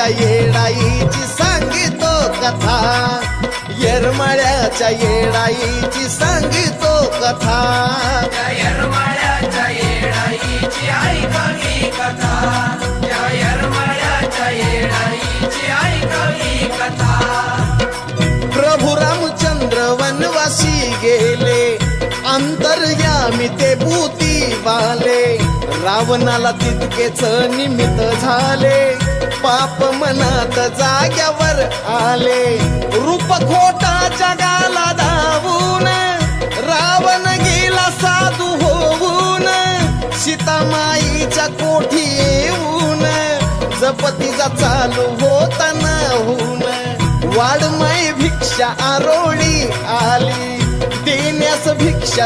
येरमाळ्याच्या येडाईची सांगितो कथा, येरमाळ्याच्या येडाईची सांगितो कथा, त्या येरमाळ्याच्या येडाईची ऐकावी कथा, त्या येरमाळ्याच्या येडाईची ऐकावी कथा. प्रभू रामचंद्र वनवासी गेले, अंतर्यामी ते भूतीवाले, रावणाला तितकेच निमित्त झाले, पाप मनात जाग्यावर आले, रूप खोटा जगाला धावून, रावण गेला साधू होऊन, सीतामाईच्या कोठी येऊन, जपतीचा चालू होताना होऊन, वाडमाई भिक्षा आरोळी आली, देण्यास भिक्षा